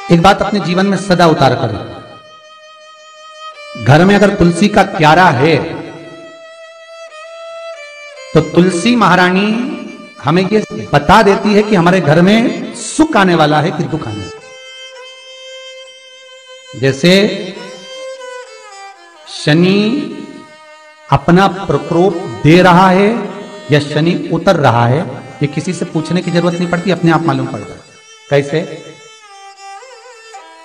एक बात अपने जीवन में सदा उतार करें। घर में अगर तुलसी का क्यारा है तो तुलसी महारानी हमें ये बता देती है कि हमारे घर में सुख आने वाला है कि दुख आने वाला है। जैसे शनि अपना प्रकोप दे रहा है या शनि उतर रहा है, ये किसी से पूछने की जरूरत नहीं पड़ती, अपने आप मालूम पड़ता है। कैसे?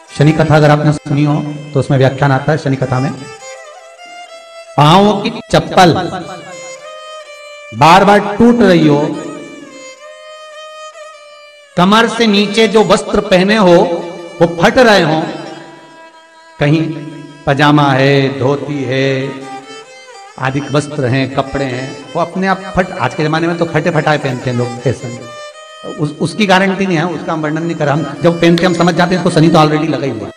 शनि कथा अगर आपने सुनी हो तो उसमें व्याख्यान आता है शनि कथा में, पांव की चप्पल बार बार टूट रही हो, कमर से नीचे जो वस्त्र पहने हो वो फट रहे हो, कहीं पजामा है, धोती है, आदि वस्त्र हैं, कपड़े हैं, वो अपने आप फट, आज के जमाने में तो फटे फटाए पहनते हैं लोग, फैशन उसकी गारंटी नहीं है, उसका हम वर्णन नहीं कर रहा। हम जब पहनते हम समझ जाते हैं इसको शनि तो ऑलरेडी लगा ही हुआ।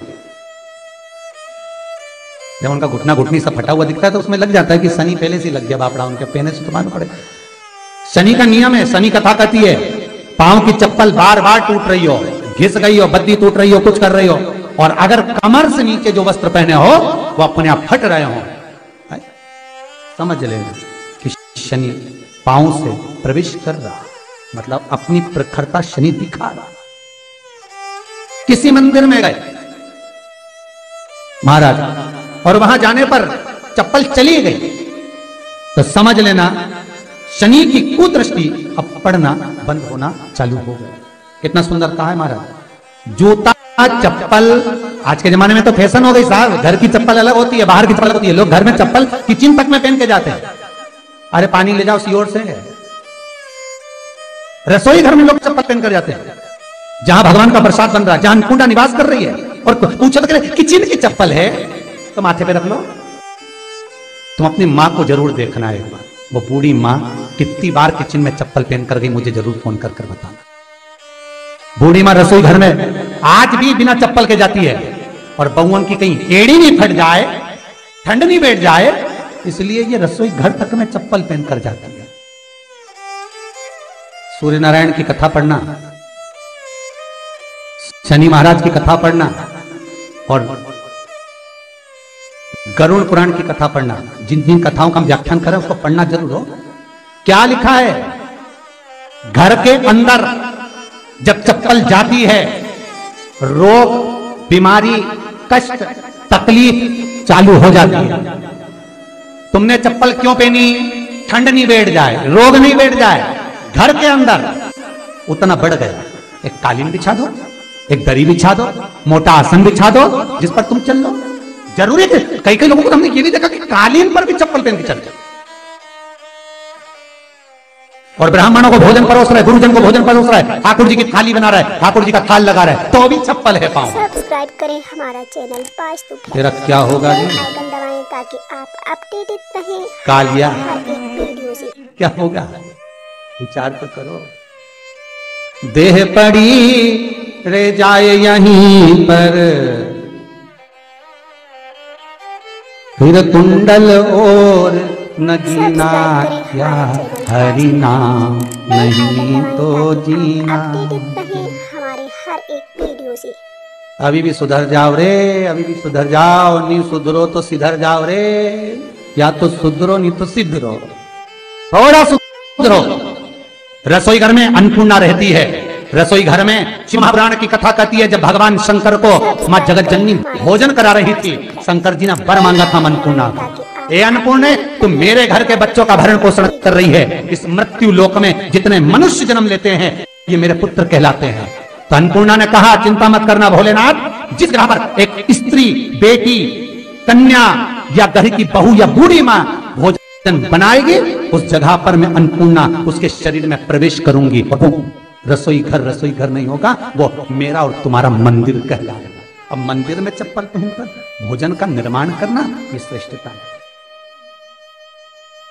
जब उनका घुटना घुटनी सब फटा हुआ दिखता है तो उसमें लग जाता है कि शनि पहले से लग गया बापड़ा, उनके पहने से तो मालूम पड़े। शनि का नियम है, शनि कथा कहती है पांव की चप्पल बार बार टूट रही हो, घिस गई हो, बद्दी टूट रही हो, कुछ कर रही हो, और अगर कमर से नीचे जो वस्त्र पहने हो वो अपने आप फट रहे हो, समझ लेना कि शनि पांव से प्रवेश कर रहा, मतलब अपनी प्रखरता शनि दिखा रहा। किसी मंदिर में गए महाराज और वहां जाने पर चप्पल चली गई तो समझ लेना शनि की कुदृष्टि अब पड़ना बंद होना चालू हो गया। कितना सुंदर कहा है महाराज। जूता चप्पल आज के जमाने में तो फैशन हो गई साहब, घर की चप्पल अलग होती है, बाहर की चप्पल होती है। लोग घर में चप्पल किचन तक में पहन के जाते हैं। अरे पानी ले जाओ सीओर से, रसोई घर में लोग चप्पल पहन कर जाते हैं, जहां भगवान का प्रसाद बन रहा है, जहां अन्नपूर्णा निवास कर रही है, और पूछो तो किचन की चप्पल है तो माथे पे रख लो। तुम अपनी मां को जरूर देखना है एक बार, वो बूढ़ी मां कितनी बार किचन में चप्पल पहन कर गई, मुझे जरूर फोन कर बताना। बूढ़ी मां रसोई घर में आज भी बिना चप्पल के जाती है, और बहुओं की कहीं एड़ी नहीं फट जाए, ठंड नहीं बैठ जाए, इसलिए ये रसोई घर तक में चप्पल पहन कर जाती है। सूर्य नारायण की कथा पढ़ना, शनि महाराज की कथा पढ़ना, और गरुड़ पुराण की कथा पढ़ना, जिन जिन कथाओं का हम व्याख्यान करें उसको पढ़ना जरूर हो। क्या लिखा है? घर के अंदर जब चप्पल जाती है, रोग, बीमारी, कष्ट, तकलीफ चालू हो जाती है। तुमने चप्पल क्यों पहनी? ठंड नहीं बैठ जाए, रोग नहीं बैठ जाए। घर के अंदर उतना बढ़ गया, एक कालीन बिछा दो, एक दरी बिछा दो, मोटा आसन बिछा दो, जिस पर तुम चल लो। जरूरी है, कई कई लोगों को हमने ये भी देखा कि कालीन पर भी चप्पल पहन के चलते, और ब्राह्मणों को भोजन परोस रहा है, गुरुजन को भोजन परोस रहा है, ठाकुर जी की थाली बना रहा है, ठाकुर जी का थाल लगा रहा है, तो भी चप्पल है पांव। सब्सक्राइब करें हमारा चैनल वास्तु। तेरा क्या होगा जी? आइकन दबाएं ताकि आप अपडेटेड रहें कालिया। हर एक वीडियो से। क्या होगा विचार तो करो। देह पड़ी रे जाए यहीं पर, फिर कुंडल और नगीना, क्या हरि नाम नहीं तो जीना। हमारे हर एक वीडियो से। अभी भी सुधर जाओ रे, अभी भी सुधर जाओ, नहीं सुधरो तो सिधर जाओ रे, या तो सुधरो नहीं तो सिधरो, थोड़ा सुधरो। रसोई घर में अन्नपूर्णा रहती है, रसोई घर में शिव महापुराण की कथा कहती है जब भगवान शंकर को मां जगत जननी भोजन करा रही थी, शंकर जी ने वर मांगा था अन्नपूर्णा। ए अन्नपूर्णे, तुम मेरे घर के बच्चों का भरण पोषण कर रही है, इस मृत्यु लोक में जितने मनुष्य जन्म लेते हैं ये मेरे पुत्र कहलाते हैं। तो अन्नपूर्णा ने कहा चिंता मत करना भोलेनाथ, जिस ग्रह पर एक स्त्री, बेटी, कन्या या घर की बहू या बूढ़ी मां भोजन बनाएगी, उस जगह पर मैं अन्नपूर्णा उसके शरीर में प्रवेश करूंगी। रसोई घर नहीं होगा, वो मेरा और तुम्हारा मंदिर कहलाएगा। अब मंदिर में चप्पल पहनकर भोजन का निर्माण करना ये श्रेष्ठता है।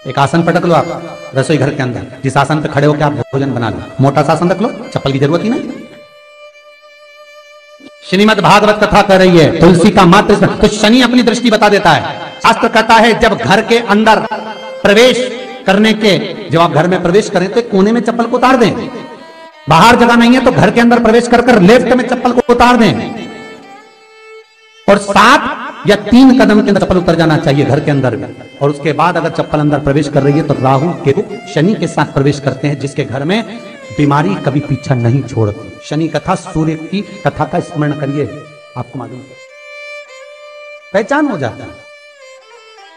एक आसन पटक लो आप रसोई घर के अंदर, जिस आसन पे खड़े होकर आप भोजन बना लो, मोटा सा आसन रख लो, चप्पल की जरूरत ही नहीं। श्रीमद् भागवत कथा कर रही है, तुलसी का मात्र तो शनि अपनी दृष्टि बता देता है। शास्त्र कहता है जब घर के अंदर प्रवेश करने के, जब आप घर में प्रवेश करें तो कोने में चप्पल को उतार दें। बाहर जगह नहीं है तो घर के अंदर प्रवेश कर लेफ्ट में चप्पल को उतार दें। और 7 या 3 कदम के अंदर चप्पल उतर जाना चाहिए घर के अंदर में। और उसके बाद अगर चप्पल अंदर प्रवेश कर रही है तो राहु केतु शनि के साथ प्रवेश करते हैं, जिसके घर में बीमारी कभी पीछा नहीं छोड़ती। शनि कथा, सूर्य की कथा का स्मरण करिए, आपको मालूम पहचान हो जाता है।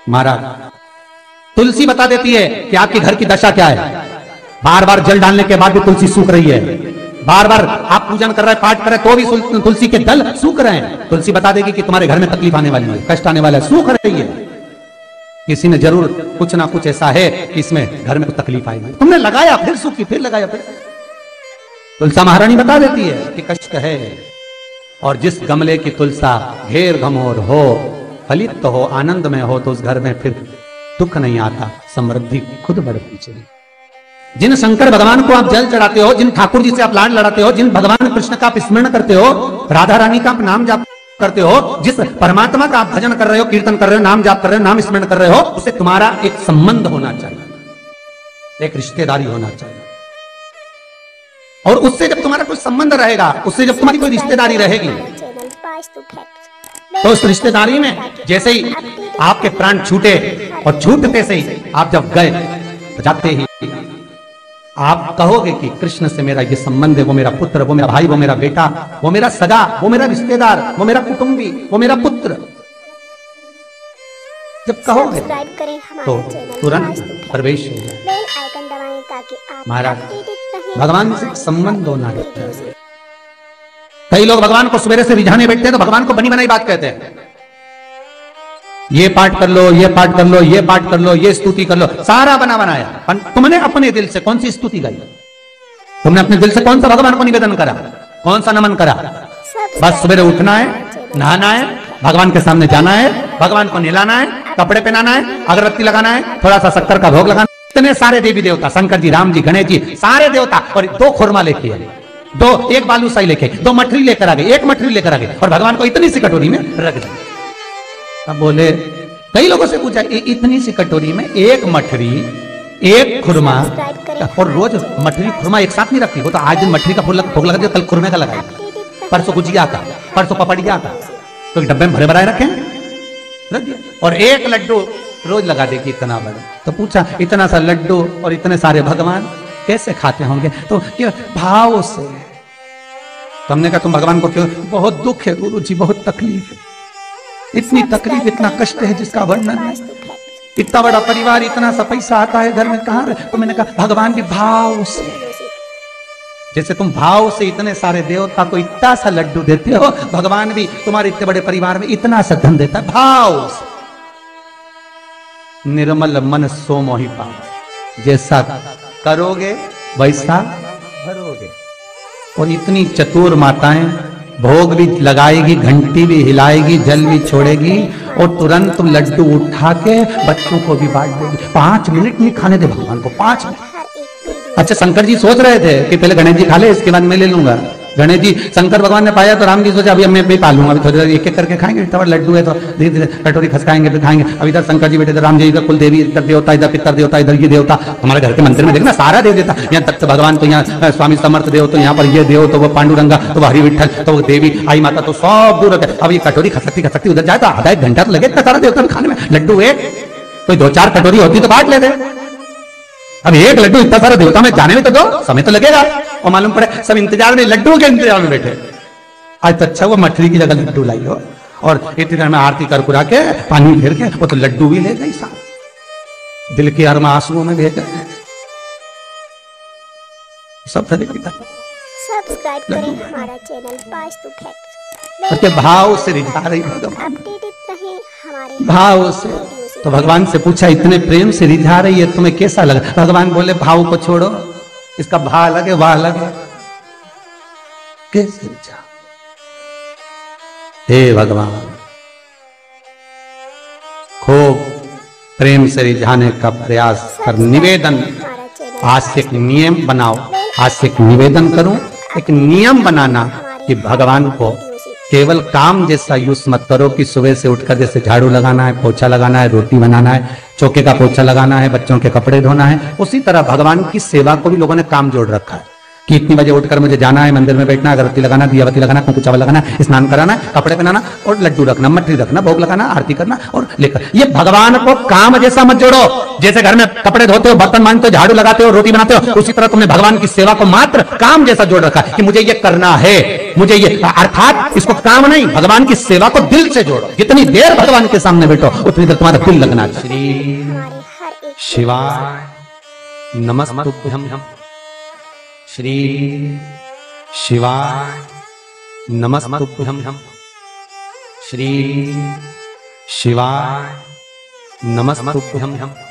महाराज तुलसी बता देती है कि आपके घर की दशा क्या है। बार बार जल डालने के बाद भी तुलसी सूख रही है, बार बार आप पूजन कर रहे हैं, पाठ कर रहे हैं, तो भी तुलसी के दल सूख रहे हैं। तुलसी बता देगी कि तुम्हारे घर में तकलीफ आने वाली है, कष्ट आने वाला है, सूख रही है। किसी ने जरूर कुछ ना कुछ ऐसा है कि इसमें घर में तकलीफ आएगी, तुमने लगाया फिर सूखी, फिर लगाया फिर। तुलसा महारानी बता देती है कि कष्ट है। और जिस गमले की तुलसा घेर घमोर हो, फलित हो, आनंद में हो, तो उस घर में फिर दुख नहीं आता, समृद्धि खुद बढ़ती चली। जिन शंकर भगवान को आप जल चढ़ाते हो, जिन ठाकुर जी से आप लाड लड़ाते हो, जिन भगवान कृष्ण का आप स्मरण करते हो, राधा रानी का आप नाम जाप करते हो, जिस परमात्मा का आप भजन कर रहे हो, कीर्तन कर रहे हो, नाम जाप कर रहे हो, नाम स्मरण कर रहे हो, उससे तुम्हारा एक संबंध होना चाहिए, एक रिश्तेदारी होना चाहिए। और उससे जब तुम्हारा कोई संबंध रहेगा, उससे जब तुम्हारी कोई रिश्तेदारी रहेगी, तो उस रिश्तेदारी में जैसे ही आपके प्राण छूटे, और छूटते से ही आप जब गए, तो जाते ही आप कहोगे कि कृष्ण से मेरा ये संबंध है, वो मेरा पुत्र, वो मेरा भाई, वो मेरा बेटा, वो मेरा सगा, वो मेरा रिश्तेदार, वो मेरा कुटुंबी, वो मेरा पुत्र। जब कहोगे तो तुरंत प्रवेश हो जाए। महाराज भगवान से संबंध होना है। कई लोग भगवान को सवेरे से रिझाने बैठते हैं तो भगवान को बनी बनाई बात कहते हैं, ये पाठ कर लो, ये पाठ कर लो, ये पाठ कर लो, ये स्तुति कर लो, सारा बना बनाया। तुमने अपने दिल से कौन सी स्तुति गाई? तुमने अपने दिल से कौन सा भगवान को निवेदन करा, कौन सा नमन करा? बस सवेरे उठना है, नहाना है, भगवान के सामने जाना है, भगवान को नहलाना है, कपड़े पहनाना है, अगरबत्ती लगाना है, थोड़ा सा शक्कर का भोग लगाना। इतने सारे देवी देवता, शंकर जी, राम जी, गणेश जी, सारे देवता, और 2 खुरमा लेके आए, 1 बालूशाही लेके, 2 मठरी लेकर आ गए, 1 मठरी लेकर आ गए, और भगवान को इतनी सी कटोरी में रख दिया। अब बोले, कई लोगों से पूछा, इतनी सी कटोरी में 1 मठरी, 1 खुरमा, और रोज मठरी खुरमा एक साथ नहीं रखती, वो तो आज दिन मठरी का भोग लगा दिया, कल खुरमे का लगाया, परसों गुजिया का, परसों पपड़िया का, तो डब्बे में भरे भराए रखे रख दिया। और 1 लड्डू रोज लगा देगी, इतना बड़ा। तो पूछा, इतना सा लड्डू और इतने सारे भगवान कैसे खाते होंगे? तो क्यों? भाव से। तो हमने कहा, तुम भगवान को क्यों? बहुत दुख है गुरु जी, बहुत तकलीफ है, इतनी तकलीफ, इतना कष्ट है जिसका वर्णन है। इतना बड़ा परिवार, इतना सा पैसा आता है घर में, कहां रहे? तो मैंने कहा, भगवान भी भाव से, जैसे तुम भाव से इतने सारे देवता को इतना सा लड्डू देते हो, भगवान भी तुम्हारे इतने बड़े परिवार में इतना सा धन देता है, भाव से। निर्मल मन सो मोहि पावै, जैसा करोगे वैसा भरोगे। और इतनी चतुर माताएं, भोग भी लगाएगी, घंटी भी हिलाएगी, जल भी छोड़ेगी, और तुरंत लड्डू उठा के बच्चों को भी बांट देगी। 5 मिनट नहीं खाने दे भगवान को, 5 मिनट। अच्छा, शंकर जी सोच रहे थे कि पहले गणेश जी खा ले, इसके बाद मैं ले लूंगा। गणेश जी, शंकर भगवान ने पाया तो राम जी सोचा, अभी मैं भी पालूंगा, अभी थोड़ी देर एक एक करके खाएंगे, इतना बड़ा लड्डू है तो धीरे धीरे कटोरी खसकाएंगे, फिर खाएंगे। अब इधर शंकर जी बैठे, इधर राम जी, इधर कुल देवी, इधर देवता, इधर पितर देवता, इधर ये देवता। हमारे घर के मंदिर में देखना सारा देव देवता, यहाँ तक भगवान तो यहाँ स्वामी समर्थ देव, तो यहाँ पर ये देव, तो वो पांडुरंगा, तो वो हरि विठल, तो वो देवी आई माता, तो सब दूर रहते। अब ये कटोरी खसकती खसकती उधर जाए तो आधा 1 घंटा तो लगे इतना सारा देवता खाने में। लड्डू एक, कोई 2-4 कटोरी होती तो बांट लेते। अब 1 लड्डू इतना सारा देवता में जाने में तो 2 समय तो लगेगा, और मालूम पड़े सब इंतजार में, लड्डू के इंतजार में बैठे। आज तो अच्छा वो मठरी की जगह लड्डू लाई हो, और इतनी देर में आरती कर कुरा के, पानी फेर के, वो तो लड्डू भी ले गई साहब, दिल के अरमा आंसुओं में भेज गए सब तरह की। सब्सक्राइब करें हमारा चैनल वास्तु फैक्ट्स। उसके भाव से रिझा रही भगवान, अपडेटेड रहें हमारे भाव से। तो भगवान से पूछा, इतने प्रेम से रिझा रही है, तुम्हें कैसा लगा? भगवान बोले, भाव को छोड़ो, इसका भा लगे वाह लगे, कैसे रिझा? हे भगवान, खूब प्रेम से रिझाने का प्रयास कर। निवेदन, आज से एक नियम बनाओ, आज से एक निवेदन करूं, एक नियम बनाना कि भगवान को केवल काम जैसा यूज मत करो कि सुबह से उठकर जैसे झाड़ू लगाना है, पोछा लगाना है, रोटी बनाना है, चौके का पोछा लगाना है, बच्चों के कपड़े धोना है, उसी तरह भगवान की सेवा को भी लोगों ने काम जोड़ रखा है कि इतनी बजे उठकर मुझे जाना है, मंदिर में बैठना, अगरबत्ती लगाना, दियाबत्ती लगाना, कुंकू चावल लगाना, स्नान कराना, कपड़े पहनाना और लड्डू रखना, मठरी रखना, भोग लगाना, आरती करना और लेकर। ये भगवान को काम जैसा मत जोड़ो। जैसे घर में कपड़े धोते हो, बर्तन मांजते हो, झाड़ू लगाते हो, रोटी बनाते हो, उसी तरह तुमने भगवान की सेवा को मात्र काम जैसा जोड़ रखा कि मुझे ये करना है, मुझे ये, अर्थात इसको काम नहीं, भगवान की सेवा को दिल से जोड़ो। जितनी देर भगवान के सामने बैठो उतनी देर तुम्हारा दिल लगना चाहिए। हमारे हर एक शिवाय नमस्तुभ्यं। श्री शिवाय नमस्तुभ्यं। श्री शिवाय नमस्तुभ्यं।